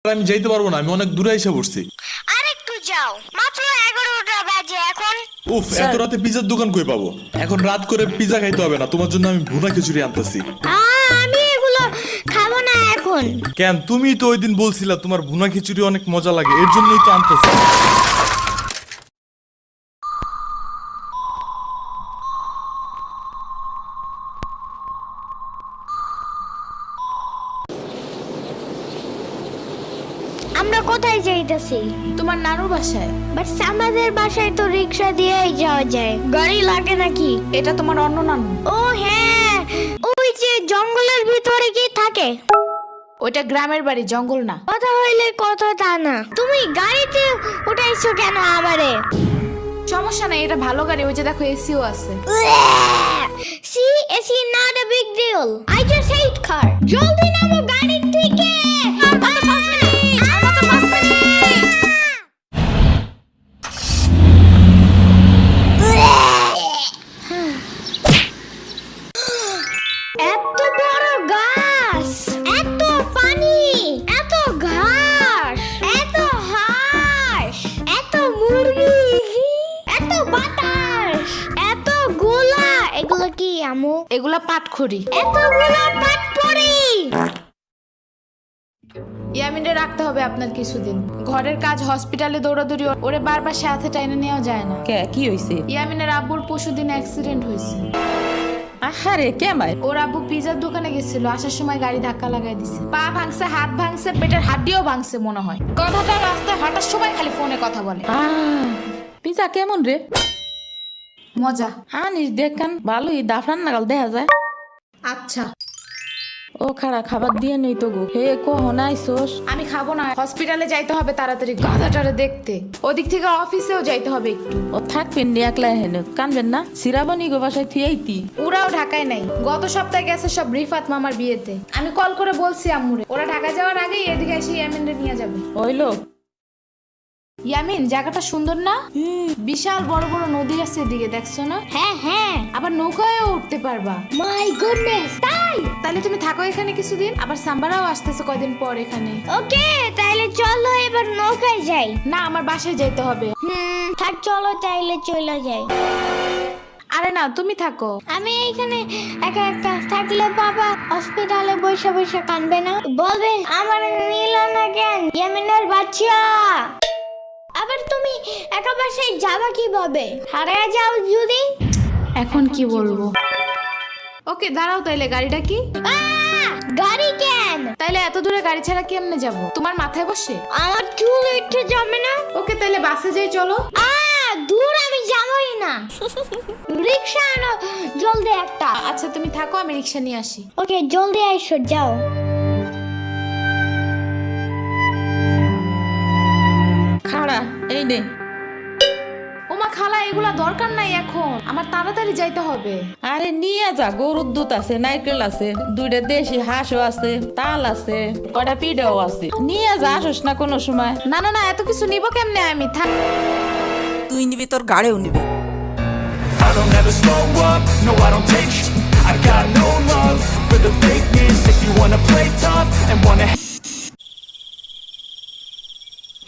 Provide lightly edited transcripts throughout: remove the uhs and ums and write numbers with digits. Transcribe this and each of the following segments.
আমি যাইতে পারবো না, আমি অনেক দূরে এসে পড়ছি। আরেকটু যাও, মাত্র 11টা বাজে এখন। উফ, এত রাতে পিজার দোকান কই পাবো? এখন রাত করে পিজা খাইতে হবে না, তোমার জন্য আমি ভুনা খিচুড়ি আনতেছি। আমি এগুলো খাবো না এখন। কেন? তুমি তো ওই দিন বলছিলা তোমার ভুনা খিচুড়ি অনেক মজা লাগে, এর জন্যই তো আনতেছি। আমরা কোথায় যাইতেছি? তোমার নানুর বাসায়। বাট আমাদের বাসায় তো রিক্সা দিয়েই যাওয়া যায়, গাড়ি লাগে নাকি? এটা তোমার অন্য নানু। ও হ্যাঁ, ওই যে জঙ্গলের ভিতরে কি থাকে? ওইটা গ্রামের বাড়ি, জঙ্গল না। কথা হইলে কথা তা না। তুমি গাড়িতে উঠাইছো কেন আমারে? সমস্যা নাই, এটা ভালো গাড়ি। ওই যে দেখো, এসিও আছে। See, it's not a big deal. I just hate car. জলদি নামো গাড়ি থেকে। এত বড় গাছ, এত পানি, এত ঘাস, এত হাঁস, এত মুরগি, এত বাতাস, এত গোলা। এগুলো কি আমু? এগুলা পাটখড়ি। এতগুলো পাটপড়ি। ইয়ামিনে রাখতে হবে আপনার কিছুদিন। ঘরের কাজ, হসপিটালে দৌড়াদৌড়ি, ওরে বারবার সাথে টাইনে নেওয়া যায় না। কে কি হইছে? ইয়ামিনের আব্বুর পরশুদিন অ্যাক্সিডেন্ট হয়েছে। আহারে কেমাই? ওর আব্বু পিজার দোকানে গেছিল, আসার সময় গাড়ি ধাক্কা লাগাই দিছে। পা ভাঙছে, হাত ভাঙছে, পেটের হাড্ডিও ভাঙছে মনে হয়। কথাটা রাস্তায় হাঁটার সময় খালি ফোনে কথা বলে। পিজা কেমন রে? মজা। আনিস দেখান, ভালোই দাফরান নাগাল দেখা যায়। আচ্ছা, ও খাড়া খাবার দিয়ে নেই তো গো। হে কখন আইসোস? আমি খাবো না, হসপিটালে যাইতে হবে তাড়াতাড়ি গাধাটারে দেখতে। ওদিক থেকে অফিসেও যাইতে হবে একটু। ও থাকবেন নি একলা হেন, কানবেন না? সিরাবনি গো বাসায় থিয়াইতি। ওরাও ঢাকায় নাই, গত সপ্তাহে গেছে সব রিফাত মামার বিয়েতে। আমি কল করে বলছি আম্মুরে, ওরা ঢাকা যাওয়ার আগেই এদিকে এসে ইয়ামিনরে নিয়ে যাবে। হইলো? ইয়ামিন, জায়গাটা সুন্দর না? বিশাল বড় বড় নদী আছে এদিকে, দেখছো না? হ্যাঁ হ্যাঁ, আবার নৌকায়ও উঠতে পারবা। মাই গুডনেস, তাই? তাহলে তুমি থাকো এখানে কিছুদিন, আবার সাম্বারাও আসতেছে কয়দিন পর এখানে। ওকে, তাইলে চলো এবার নৌকায় যাই। না, আমার বাসায় যাইতে হবে। থাক, চলো তাইলে চলে যাই। আরে না, তুমি থাকো। আমি এখানে একা একা থাকলে বাবা হসপিটালে বসে বসে কানবে না? বলবে আমার নিল না কেন ইয়ামিনের বাচ্চা। আবার তুমি একা বাসায় যাবা কিভাবে? হারিয়ে যাও যদি। এখন কি বলবো? ওকে দাঁড়াও, তাইলে গাড়িটা কি? গাড়ি কেন? তাইলে এত দূরে গাড়ি ছাড়া কেমনে যাব? তোমার মাথায় বসে? আমার চুল উঠে যাবে না? ওকে, তাইলে বাসে যাই, চলো। দূর আমি যাবই না। রিক্সা আনো জলদি একটা। আচ্ছা তুমি থাকো, আমি রিক্সা নিয়ে আসি। ওকে, জলদি আইসো, যাও। খাড়া এই নে। ওমা খালা, এগুলা দরকার নাই এখন, আমার তাড়াতাড়ি যাইতে হবে। আরে নিয়ে যা, গরুর দুধ আছে, নারকেল আছে, দুইটা দেশি হাঁসও আছে, তাল আছে, কয়টা পিঠাও আছে। নিয়ে যা, আসোস না কোনো সময়? না না না, এত কিছু নিব কেমনে আমি? থাক। তুই নিবি, তোর গাড়িও নিবি। I don't ever slow up, no I don't take sh**. I got no love for the fakeness. If you wanna play tough and wanna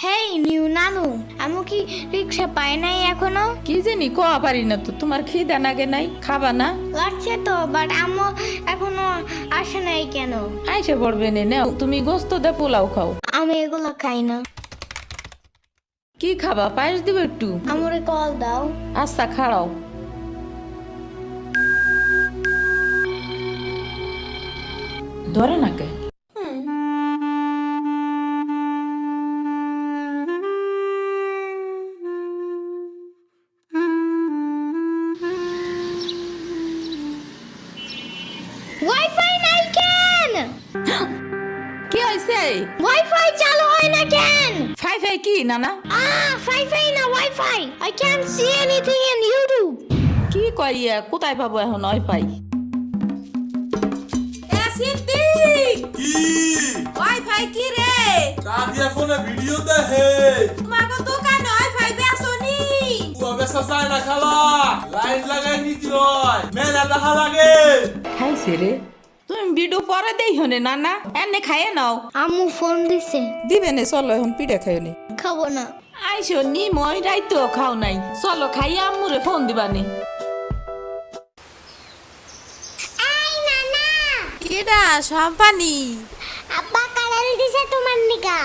hey new নানু, আমি কি রিক্সা পাই নাই এখনো? কি জানি কোয়া পারি না তো। তোমার খিদা নাগে নাই? খাবা না? লাগছে তো, বাট আম্মু এখনো আসে নাই কেন? আইসে পড়বে নে, নাও তুমি গোস্ত দে পোলাও খাও। আমি এগুলো খাই না। কি খাবা? পায়েস দিব একটু? আমরে কল দাও। আচ্ছা খাড়াও। ধরে নাকে। ওয়াইফাই নাই কেন? কি হয়েছে? ওয়াইফাই চালু হয় না কেন? ফাই ফাই কি নানা? ওয়াইফাই না, wifi. I can't see anything in YouTube. কি কইয়া কোথায় পাবো এখন ওয়াইফাই? কি ওয়াইফাই কি রে? কাদিয়া ফোনে ভিডিও দেখে। তোমাকে দোকানে ওয়াইফাই বেসনি? ও বেসা চায় না খালা, লাইন লাগাই নিতে হয়, মেলা দেখা লাগে। খাইছে রে। তুমি ভিডিও পরে দেই হনে নানা এনে খাইয়ে নাও। আম্মু ফোন দিছে। দিবে নে চলো এখন পিঠা খাই নি। খাবো না। আইসো নি মই রাইতো খাও নাই, চলো খাইয়া আম্মুরে ফোন দিবানি। এই নানা, কেডা সম্পানি? আব্বা কালার দিছে তোমার নিকা।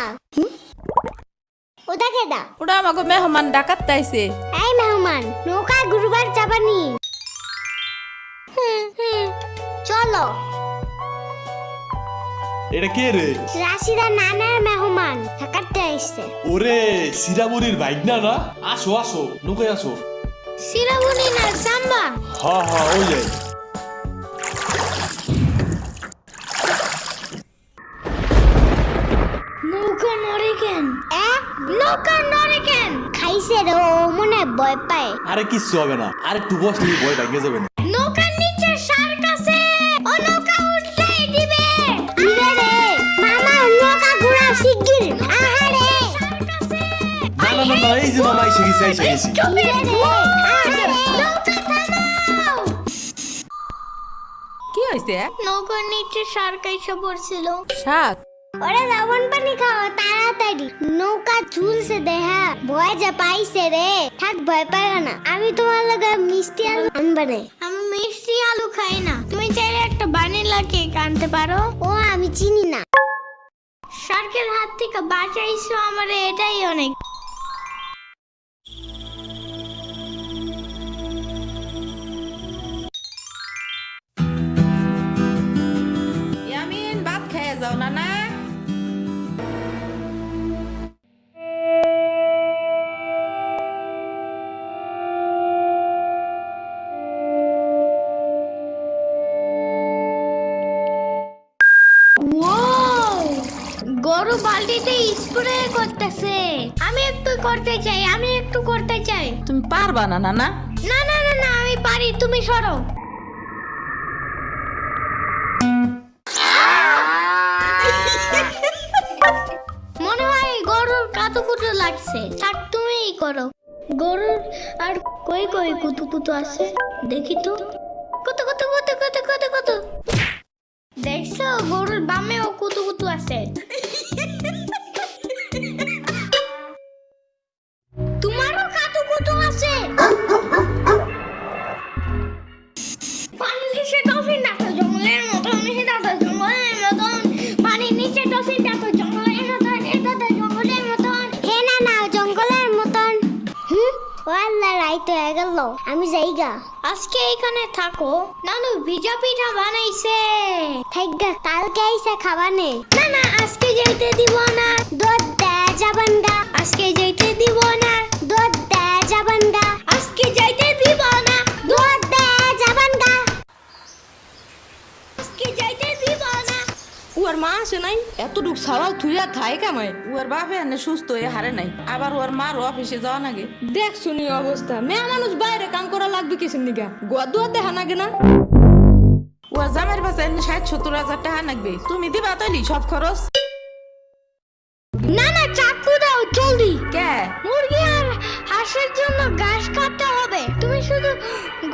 ওটা কেডা? ওটা আমাকে মেহমান ডাকাত তাইছে। এই মেহমান, নৌকা গুরুবার যাবানি। চলো। এটা কে রে? রাশিদা নানার মেহমান থাকাতে আইছে। ওরে সিরাবুরির বাইক না না, আসো আসো নৌকায় আসো। সিরাবুনি না সাম্বা। হ্যাঁ হ্যাঁ ওই যাই। নৌকা নড়ে কেন? নৌকা নড়ে কেন? খাইছে রে, ও মনে ভয় পায়। আরে কিচ্ছু হবে না, আর একটু বসলে ভয় ভেঙে যাবে না। নৌকার নিচে শার্ক আছে, ও নৌকা উঠতেই দিবে। দিবে রে মামা, নৌকা ঘোরা শিগগির। আহারে শার্ক আছে। না না না না, এই যে মামা এসে গেছে এসে গেছে। দিবে রে আহারে, নৌকা থামাও। কি হইছে? নৌকার নিচে শার্ক এসে পড়ছিল। শাক ওরে লবণ পানি খাও তাড়াতাড়ি, নৌকা ঝুলছে দেহা, ভয় যা পাইছে রে। থাক ভয় পায় না, আমি তোমার লগে মিষ্টি আলু আনবানে। আমি মিষ্টি আলু খাই না, তুমি চাইলে একটা ভ্যানিলা কেক আনতে পারো। ও আমি চিনি না। শার্কের হাত থেকে বাঁচাইছো আমারে, এটাই অনেক। ইয়ামিন ভাত খেয়ে যাও নানা। গরু বালতিতে স্প্রে করতেছে। আমি একটু করতে চাই, আমি একটু করতে চাই। তুমি পারবা না নানা? না না না না, আমি পারি, তুমি সরো। মনে হয় গরুর কাতুকুতু লাগছে, থাক তুমিই করো। গরুর আর কই কই কুতুকুতু আছে দেখি তো। কত কত কত কত কত কত, দেখছো গরুর বামেও কুতুকুতু আছে। তোমারও কাতুকুতু আছে। পানির নিচে ডলফিন ডাকো জঙ্গলের মতন, নিচে ডাকো জঙ্গলের মতন, পানির নিচে ডলফিন ডাকো জঙ্গলের মতন, এটা তো জঙ্গলের মতন। হে না না, জঙ্গলের মতন। ও আল্লাহ, রাইত হয়ে গেল, আমি যাইগা। আজকে এখানে থাকো, নানু ভিজা পিঠা বানাইছে। থাইগা, কালকে আইসা খাবানে। না না, আজকে যাইতে দিব না, দুধ দেয়া যাবেন গা। আজকে যাইতে দিব না, দুধ দেয়া যাবেন গা। আজকে যাইতে দিব না, দুধ দেয়া যাবেন গা। আজকে যাইতে দিব না। ওর মা আসে নাই, এতটুক সাওয়াল থুইয়া খায় কামাই। ওর বাপে এনে সুস্থ হয়ে হারে নাই, আবার ওর মার অফিসে যাওয়া নাগে। দেখ শুনি অবস্থা, মেয়ে মানুষ বাইরে কাম করা লাগবে কিসের নিগা? গোয়া দুয়া দেখা নাগে না? ওর জামের পাশে ৬০-৭০ হাজার টাকা লাগবে, তুমি দিবা তৈলি সব খরচ? না না, চাকু দাও জলদি। কে? মুরগি আর হাঁসের জন্য ঘাস কাটতে হবে। তুমি শুধু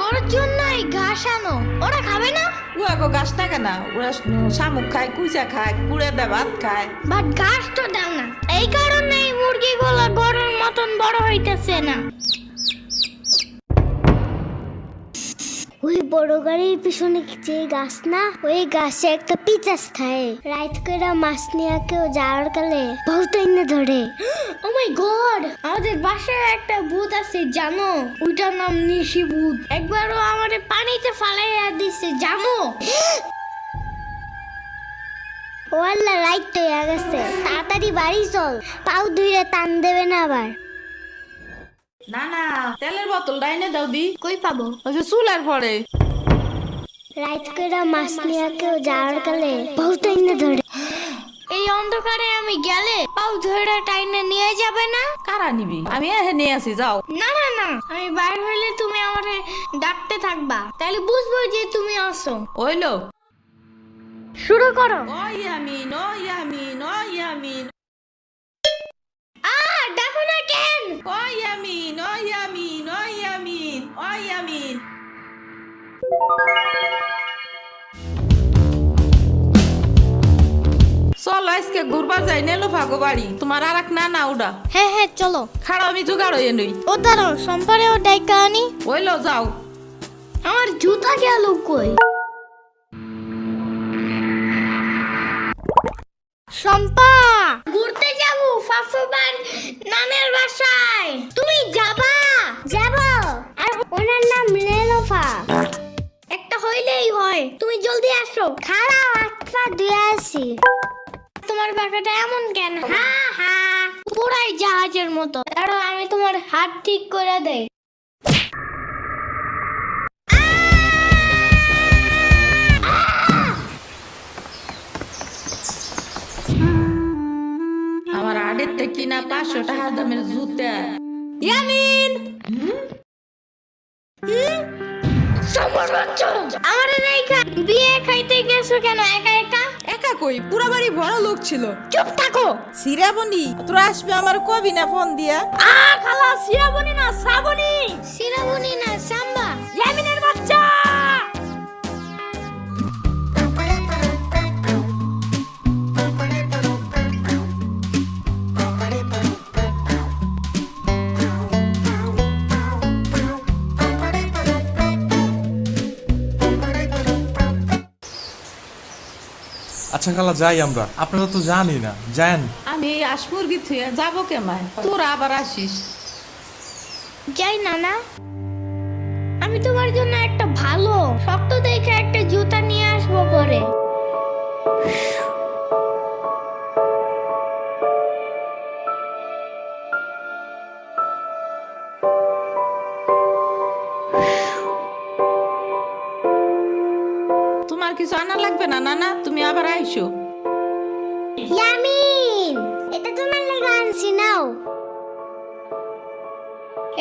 গরুর জন্যই ঘাস আনো, ওরা খাবে না। ও আগো গাছ টাকা না, ওরা শামুক খায়, কুইচা খায়, কুড়ে দেয়, ভাত খায়। বাট ঘাস তো দাও না, এই কারণে এই মুরগিগুলো গরুর মতন বড় হইতেছে না। ওই বড় গাড়ির পিছনে যে গাছ না, ওই গাছে একটা পিচাস থাকে। রাইত করে মাছ নিয়ে কেউ যাওয়ার কালে বহুত এনে ধরে। ও মাই গড, আমাদের বাসায় একটা ভূত আছে জানো? ওইটার নাম নিশি ভূত। একবারও আমারে পানিতে ফালাইয়া দিছে জানো? ও আল্লাহ, রাইত তো হয়ে গেছে, তাড়াতাড়ি বাড়ি চল, পাও ধুইরে টান দেবে না আবার। না না, তেলের বোতল ডাইনে দাও দি। কই পাবো? ওই যে চুলার পরে। রাইত করে মাছ নিয়ে কেউ যাওয়ার কালে বহুত এনে ধরে। এই অন্ধকারে আমি গেলে পাও ধরে টাইনে নিয়ে যাবে না? কারা নিবি? আমি এহে নিয়ে আসি, যাও। না না না, আমি বাইরে হইলে তুমি আমারে ডাকতে থাকবা, তাহলে বুঝবো যে তুমি আসো। ওইলো শুরু করো। ও ইয়ামিন, ও ইয়ামিন, ও ইয়ামিন, ডাকো না কেন? ও ইয়ামিন, ও ইয়ামিন, ও ইয়ামিন, ও ইয়ামিন। চলো আজকে ঘুরবার যাই নেলো ভাগো বাড়ি তোমার আর এক না উডা হ্যাঁ হ্যাঁ চলো। খাড়া আমি জোগাড় হয়ে নই ও দাঁড়াও, সম্পারেও ডাইকা আনি। ওইলো যাও। আমার জুতা গেল কই? শম্পা, ঘুরতে যাব ফাফুবার নানের বাসায়। তুমি যাবা? যাব। আর ওনার নাম লেলোফা। একটা হইলেই হয়, তুমি জলদি আসো। খাড়াও, আচ্ছা দিয়ে আসি। তোমার বাঁকাটা এমন কেন? হ্যাঁ হ্যাঁ, পুরাই জাহাজের মতো। দাঁড়াও, আমি তোমার হাত ঠিক করে দেই। আমার আড়েতে কিনা 500 টাকা দামের জুতা। ইয়ামিন আমার রেখা বিয়ে খাইতে গেছো কেন একা একা? একা কই, পুরা বাড়ি বড় লোক ছিল। চুপ থাকো। সিরাবনি তোরা আসবে আমার কবি না ফোন দিয়া? খালা সিরাবনি না শ্রাবণী। সিরাবনি না সাম্বা। ইয়ামিনের বাচ্চা। আচ্ছা খালা যাই আমরা, আপনারা তো জানি না, যান। আমি এই আসমুরগি থুয়ে যাবো কেমায়, তোরা আবার আসিস। যাই নানা, আমি তোমার জন্য একটা ভালো শক্ত দেখে একটা জুতা নিয়ে আসবো পরে। তোমার কিছু আনা লাগবে না নানা, তুমি আবার আইসো। ইয়ামিন, এটা তোমার লাগা আনছি, নাও।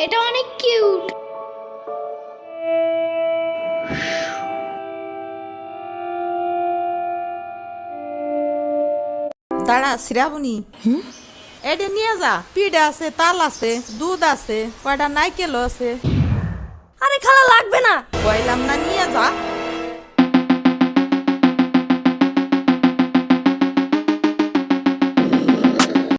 এটা অনেক কিউট। দাঁড়া সিরাবনি, এটা নিয়ে যা। পিঠা আছে, তাল আছে, দুধ আছে, কয়টা নাইকেলও আছে। আরে খালা লাগবে না। কইলাম না নিয়ে যা।